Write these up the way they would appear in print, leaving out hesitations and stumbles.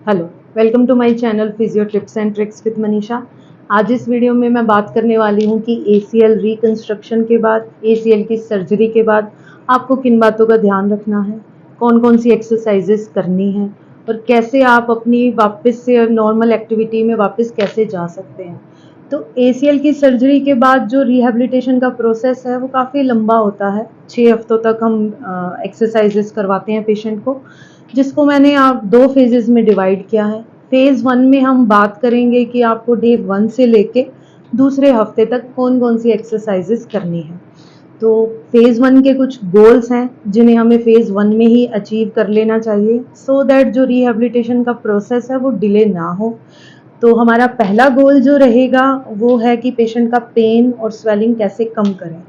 Hello, welcome to my channel physio tips and tricks with Manisha. आज इस video में मैं बात करने वाली हूँ कि एसीएल रिकंस्ट्रक्शन के बाद, एसीएल की सर्जरी के बाद आपको किन बातों का ध्यान रखना है, कौन कौन सी एक्सरसाइजेस करनी है और कैसे आप अपनी वापस से नॉर्मल एक्टिविटी में वापस कैसे जा सकते हैं। तो एसीएल की सर्जरी के बाद जो रिहैबिलिटेशन का प्रोसेस है वो काफ़ी लंबा होता है। 6 हफ्तों तक हम एक्सरसाइजेस करवाते हैं पेशेंट को, जिसको मैंने आप 2 फेजेस में डिवाइड किया है। फेज़ 1 में हम बात करेंगे कि आपको डे 1 से लेके दूसरे हफ्ते तक कौन कौन सी एक्सरसाइजेस करनी है। तो फेज़ 1 के कुछ गोल्स हैं जिन्हें हमें फेज़ 1 में ही अचीव कर लेना चाहिए, सो दैट जो रिहैबिलिटेशन का प्रोसेस है वो डिले ना हो। तो हमारा पहला गोल जो रहेगा वो है कि पेशेंट का पेन और स्वेलिंग कैसे कम करें।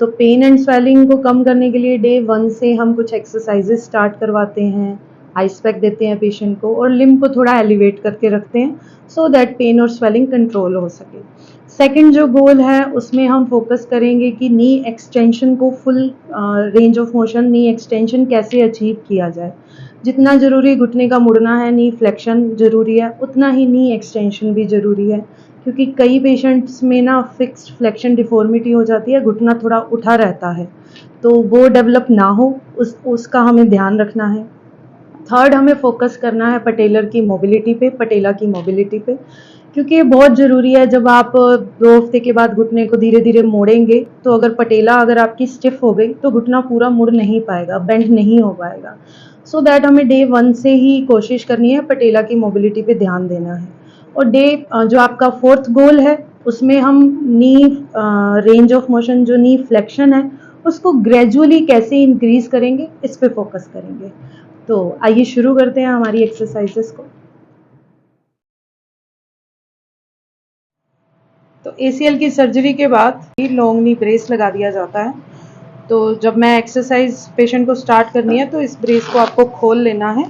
तो पेन एंड स्वेलिंग को कम करने के लिए डे 1 से हम कुछ एक्सरसाइजेस स्टार्ट करवाते हैं, आइस पैक देते हैं पेशेंट को और लिम्ब को थोड़ा एलिवेट करके रखते हैं, सो दैट पेन और स्वेलिंग कंट्रोल हो सके। सेकंड जो गोल है उसमें हम फोकस करेंगे कि नी एक्सटेंशन को full range of motion, knee extension कैसे अचीव किया जाए। जितना ज़रूरी घुटने का मुड़ना है, नी फ्लेक्शन ज़रूरी है, उतना ही नी एक्सटेंशन भी ज़रूरी है, क्योंकि कई पेशेंट्स में ना फिक्स्ड फ्लेक्शन डिफॉर्मिटी हो जाती है, घुटना थोड़ा उठा रहता है, तो वो डेवलप ना हो उसका हमें ध्यान रखना है। थर्ड, हमें फोकस करना है पटेलर की मोबिलिटी पे, पटेला की मोबिलिटी पे, क्योंकि ये बहुत ज़रूरी है। जब आप 2 हफ्ते के बाद घुटने को धीरे धीरे मोड़ेंगे तो अगर आपकी स्टिफ हो गई तो घुटना पूरा मुड़ नहीं पाएगा, बेंड नहीं हो पाएगा। सो दैट हमें डे 1 से ही कोशिश करनी है, पटेला की मोबिलिटी पे ध्यान देना है। और जो आपका फोर्थ गोल है उसमें हम नी रेंज ऑफ मोशन, जो नी फ्लेक्शन है उसको ग्रेजुअली कैसे इंक्रीज करेंगे, इस पे फोकस करेंगे। तो आइए शुरू करते हैं हमारी एक्सरसाइजेस को। तो एसीएल की सर्जरी के बाद ही लॉन्ग नी ब्रेस लगा दिया जाता है। तो जब मैं एक्सरसाइज पेशेंट को स्टार्ट करनी है तो इस ब्रेस को आपको खोल लेना है।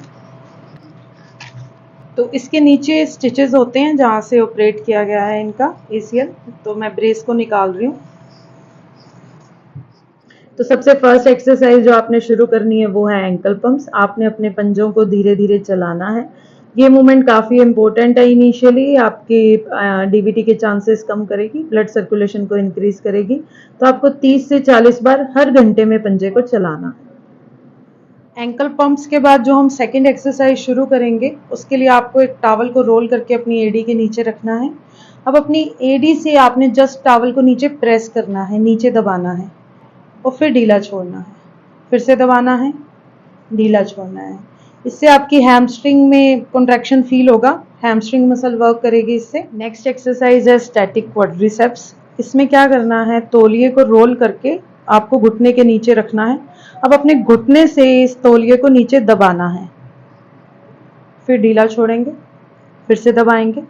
तो इसके नीचे स्टिचेस होते हैं जहाँ से ऑपरेट किया गया है इनका एसीएल। तो मैं ब्रेस को निकाल रही हूँ। तो सबसे फर्स्ट एक्सरसाइज जो आपने शुरू करनी है वो है एंकल पंप्स। आपने अपने पंजों को धीरे धीरे चलाना है। ये मूवमेंट काफ़ी इंपॉर्टेंट है। इनिशियली आपके डीवीटी के चांसेस कम करेगी, ब्लड सर्कुलेशन को इंक्रीज करेगी। तो आपको 30 से 40 बार हर घंटे में पंजे को चलाना है। एंकल पंप्स के बाद जो हम सेकेंड एक्सरसाइज शुरू करेंगे उसके लिए आपको एक टावल को रोल करके अपनी एडी के नीचे रखना है। अब अपनी एडी से आपने जस्ट टावल को नीचे प्रेस करना है, नीचे दबाना है और फिर ढीला छोड़ना है, फिर से दबाना है, ढीला छोड़ना है। इससे आपकी हैमस्ट्रिंग में कॉन्ट्रैक्शन फील होगा, हैमस्ट्रिंग मसल वर्क करेगी इससे। नेक्स्ट एक्सरसाइज है स्टैटिक क्वाड्रिसेप्स। इसमें क्या करना है, तौलिए को रोल करके आपको घुटने के नीचे रखना है। अब अपने घुटने से इस तौलिए को नीचे दबाना है, फिर ढीला छोड़ेंगे, फिर से दबाएंगे,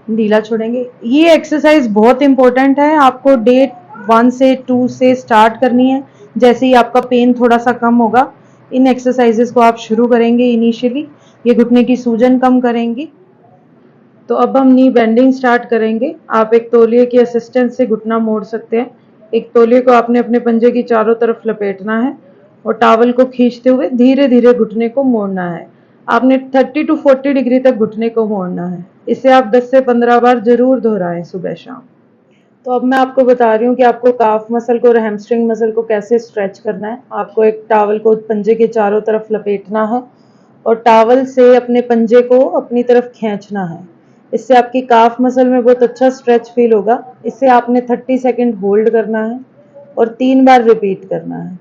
ढीला छोड़ेंगे। ये एक्सरसाइज बहुत इंपॉर्टेंट है, आपको डे 1 से 2 से स्टार्ट करनी है। जैसे ही आपका पेन थोड़ा सा कम होगा, इन एक्सरसाइजेस को आप शुरू करेंगे इनिशियली, ये घुटने की सूजन कम करेंगी। तो अब हम नी बेंडिंग स्टार्ट करेंगे। आप एक तौलिए की असिस्टेंस से घुटना मोड़ सकते हैं। एक तौलिए को आपने अपने पंजे की चारों तरफ लपेटना है और टावल को खींचते हुए धीरे धीरे घुटने को मोड़ना है। आपने 30 टू 40 डिग्री तक घुटने को मोड़ना है। इसे आप 10 से 15 बार जरूर दोहराएं सुबह शाम। तो अब मैं आपको बता रही हूँ कि आपको काफ मसल को और हैमस्ट्रिंग मसल को कैसे स्ट्रेच करना है। आपको एक टावल को पंजे के चारों तरफ लपेटना है और टावल से अपने पंजे को अपनी तरफ खींचना है। इससे आपकी काफ मसल में बहुत अच्छा स्ट्रेच फील होगा। इसे आपने 30 सेकेंड होल्ड करना है और 3 बार रिपीट करना है,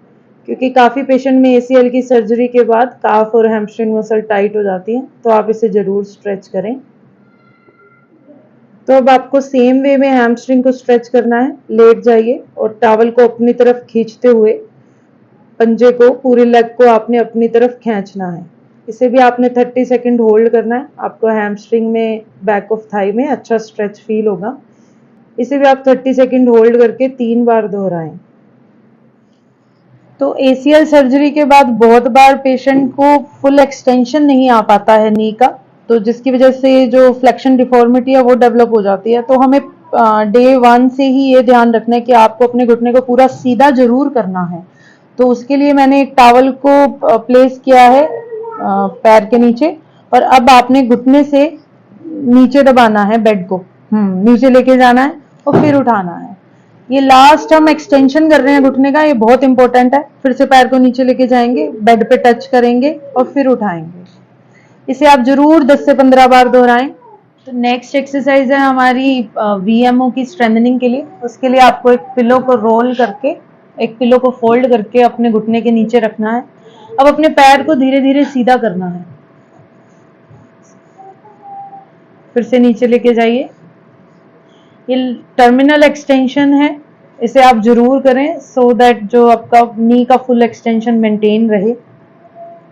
क्योंकि काफ़ी पेशेंट में एसीएल की सर्जरी के बाद काफ और हैमस्ट्रिंग मसल टाइट हो जाती हैं, तो आप इसे ज़रूर स्ट्रेच करें। तो अब आपको सेम वे में हैमस्ट्रिंग को स्ट्रेच करना है। लेट जाइए और टावल को अपनी तरफ खींचते हुए पंजे को, पूरी लेग को आपने अपनी तरफ खींचना है। इसे भी आपने 30 सेकेंड होल्ड करना है। आपको हैमस्ट्रिंग में, बैक ऑफ थाई में अच्छा स्ट्रेच फील होगा। इसे भी आप 30 सेकेंड होल्ड करके 3 बार दोहराएं। तो एसीएल सर्जरी के बाद बहुत बार पेशेंट को फुल एक्सटेंशन नहीं आ पाता है नी का, तो जिसकी वजह से जो फ्लेक्शन डिफॉर्मिटी है वो डेवलप हो जाती है। तो हमें डे 1 से ही ये ध्यान रखना है कि आपको अपने घुटने को पूरा सीधा जरूर करना है। तो उसके लिए मैंने एक टावल को प्लेस किया है पैर के नीचे और अब आपने घुटने से नीचे दबाना है बेड को, नीचे लेके जाना है और फिर उठाना है। ये लास्ट हम एक्सटेंशन कर रहे हैं घुटने का, ये बहुत इंपॉर्टेंट है। फिर से पैर को नीचे लेके जाएंगे, बेड पे टच करेंगे और फिर उठाएंगे। इसे आप जरूर 10 से 15 बार दोहराएं। तो नेक्स्ट एक्सरसाइज है हमारी वीएमओ की स्ट्रेंथनिंग के लिए। उसके लिए आपको एक पिलो को रोल करके, एक पिलो को फोल्ड करके अपने घुटने के नीचे रखना है। अब अपने पैर को धीरे धीरे सीधा करना है, फिर से नीचे लेके जाइए। ये टर्मिनल एक्सटेंशन है, इसे आप जरूर करें सो दैट जो आपका नी का फुल एक्सटेंशन मेंटेन रहे।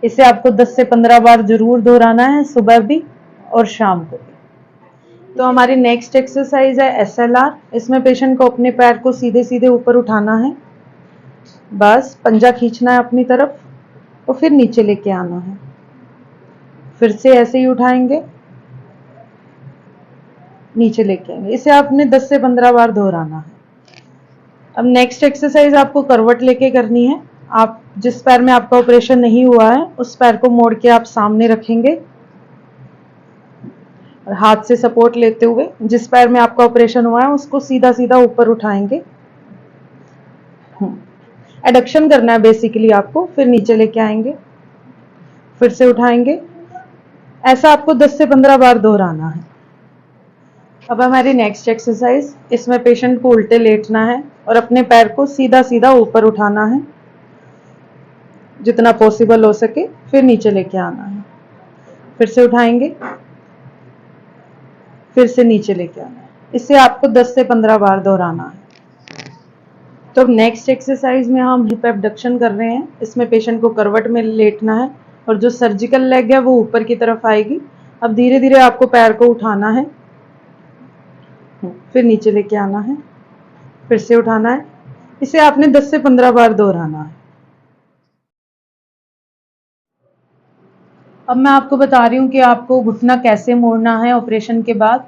इसे आपको 10 से 15 बार जरूर दोहराना है, सुबह भी और शाम को भी। तो हमारी नेक्स्ट एक्सरसाइज है एसएलआर। इसमें पेशेंट को अपने पैर को सीधे सीधे ऊपर उठाना है, बस पंजा खींचना है अपनी तरफ और फिर नीचे लेके आना है। फिर से ऐसे ही उठाएंगे, नीचे लेके आएंगे। इसे आपने 10 से 15 बार दोहराना है। अब नेक्स्ट एक्सरसाइज आपको करवट लेके करनी है। आप जिस पैर में आपका ऑपरेशन नहीं हुआ है उस पैर को मोड़ के आप सामने रखेंगे और हाथ से सपोर्ट लेते हुए जिस पैर में आपका ऑपरेशन हुआ है उसको सीधा सीधा ऊपर उठाएंगे। एडक्शन करना है बेसिकली आपको, फिर नीचे लेके आएंगे, फिर से उठाएंगे। ऐसा आपको 10 से 15 बार दोहराना है। अब हमारी नेक्स्ट एक्सरसाइज, इसमें पेशेंट को उल्टे लेटना है और अपने पैर को सीधा सीधा ऊपर उठाना है जितना पॉसिबल हो सके, फिर नीचे लेके आना है, फिर से उठाएंगे, फिर से नीचे लेके आना है। इसे आपको 10 से 15 बार दोहराना है। तो नेक्स्ट एक्सरसाइज में हम हिप एबडक्शन कर रहे हैं। इसमें पेशेंट को करवट में लेटना है और जो सर्जिकल लेग है वो ऊपर की तरफ आएगी। अब धीरे धीरे आपको पैर को उठाना है, फिर नीचे लेके आना है, फिर से उठाना है। इसे आपने 10 से 15 बार दोहराना है। अब मैं आपको बता रही हूँ कि आपको घुटना कैसे मोड़ना है ऑपरेशन के बाद।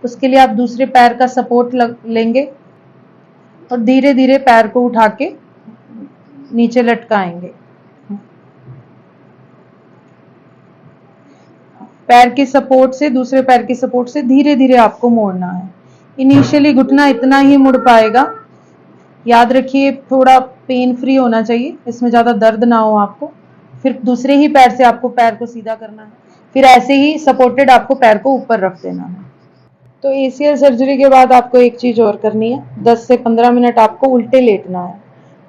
उसके लिए आप दूसरे पैर का सपोर्ट लेंगे और धीरे धीरे पैर को उठा के नीचे लटकाएंगे। पैर के सपोर्ट से, दूसरे पैर के सपोर्ट से धीरे धीरे आपको मोड़ना है। इनिशियली घुटना इतना ही मुड़ पाएगा। याद रखिए थोड़ा पेन फ्री होना चाहिए, इसमें ज़्यादा दर्द ना हो आपको। फिर दूसरे ही पैर से आपको पैर को सीधा करना है, फिर ऐसे ही सपोर्टेड आपको पैर को ऊपर रख देना है। तो एसीएल सर्जरी के बाद आपको एक चीज़ और करनी है, 10 से 15 मिनट आपको उल्टे लेटना है।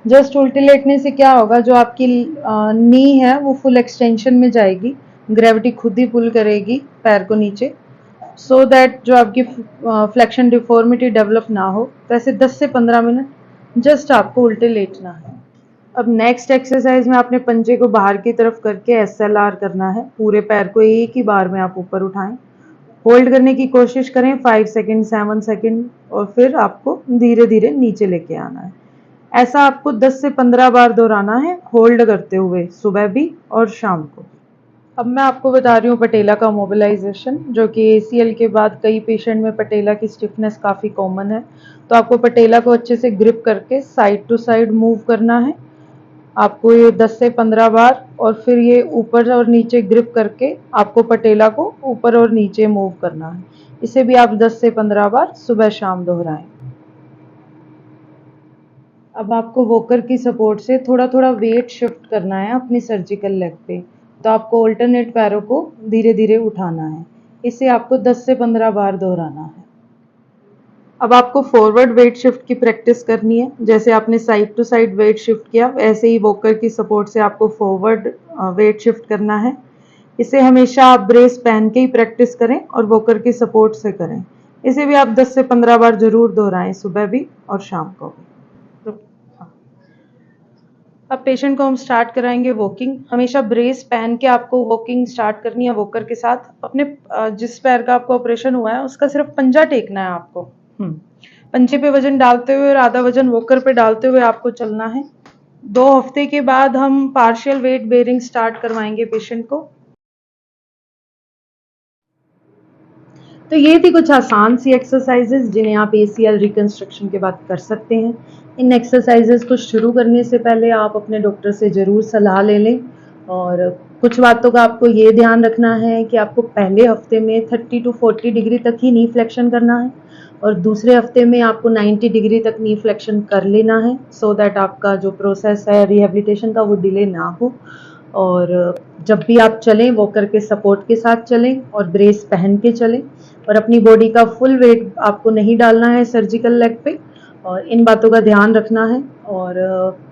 जस्ट उल्टे लेटने से क्या होगा, जो आपकी नी है वो फुल एक्सटेंशन में जाएगी, ग्रेविटी खुद ही पुल करेगी पैर को नीचे, सो दैट जो आपकी फ्लेक्शन डिफॉर्मिटी डेवलप ना हो। तो ऐसे 10 से 15 मिनट जस्ट आपको उल्टे लेटना है। अब नेक्स्ट एक्सरसाइज में आपने पंजे को बाहर की तरफ करके एसएलआर करना है। पूरे पैर को एक ही बार में आप ऊपर उठाएं, होल्ड करने की कोशिश करें 5 सेकेंड 7 सेकेंड और फिर आपको धीरे धीरे नीचे लेके आना है। ऐसा आपको 10 से 15 बार दोहराना है, होल्ड करते हुए, सुबह भी और शाम को। अब मैं आपको बता रही हूँ पटेला का मोबिलाइजेशन, जो कि एसीएल के बाद कई पेशेंट में पटेला की स्टिफनेस काफ़ी कॉमन है। तो आपको पटेला को अच्छे से ग्रिप करके साइड टू साइड मूव करना है। आपको ये 10 से 15 बार और फिर ये ऊपर और नीचे ग्रिप करके आपको पटेला को ऊपर और नीचे मूव करना है। इसे भी आप 10 से 15 बार सुबह शाम दोहराएं। अब आपको वॉकर की सपोर्ट से थोड़ा थोड़ा वेट शिफ्ट करना है अपनी सर्जिकल लेग पे। तो आपको अल्टरनेट पैरों को धीरे धीरे उठाना है। इसे आपको 10 से 15 बार दोहराना है। अब आपको फॉरवर्ड वेट शिफ्ट की प्रैक्टिस करनी है। जैसे आपने side to side weight shift किया, वैसे ही वॉकर की सपोर्ट से आपको फॉरवर्ड वेट शिफ्ट करना है। इसे हमेशा आप ब्रेस पहन के ही प्रैक्टिस करें और वॉकर की सपोर्ट से करें। इसे भी आप 10 से 15 बार जरूर दोहराएं, सुबह भी और शाम को भी। अब पेशेंट को हम स्टार्ट कराएंगे वॉकिंग। हमेशा ब्रेस पहन के आपको वॉकिंग स्टार्ट करनी है वॉकर के साथ। अपने जिस पैर का आपको ऑपरेशन हुआ है उसका सिर्फ पंजा टेकना है आपको। पंजे पे वजन डालते हुए और आधा वजन वॉकर पे डालते हुए आपको चलना है। 2 हफ्ते के बाद हम पार्शियल वेट बेयरिंग स्टार्ट करवाएंगे पेशेंट को। तो ये थी कुछ आसान सी एक्सरसाइजेस जिन्हें आप एसीएल रिकंस्ट्रक्शन के बाद कर सकते हैं। इन एक्सरसाइजेस को शुरू करने से पहले आप अपने डॉक्टर से ज़रूर सलाह ले लें और कुछ बातों का आपको ये ध्यान रखना है कि आपको पहले हफ्ते में 30 to 40 डिग्री तक ही नी फ्लेक्शन करना है और दूसरे हफ्ते में आपको 90 डिग्री तक नी फ्लेक्शन कर लेना है, सो दैट आपका जो प्रोसेस है रिहेबिलिटेशन का वो डिले ना हो। और जब भी आप चलें वॉकर के सपोर्ट के साथ चलें और ब्रेस पहन के चलें और अपनी बॉडी का फुल वेट आपको नहीं डालना है सर्जिकल लेग पे, और इन बातों का ध्यान रखना है। और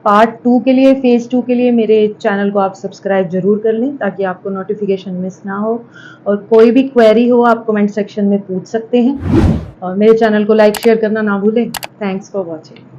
पार्ट 2 के लिए, फेज़ 2 के लिए मेरे चैनल को आप सब्सक्राइब ज़रूर कर लें ताकि आपको नोटिफिकेशन मिस ना हो। और कोई भी क्वेरी हो आप कमेंट सेक्शन में पूछ सकते हैं और मेरे चैनल को लाइक शेयर करना ना भूलें। Thanks for watching.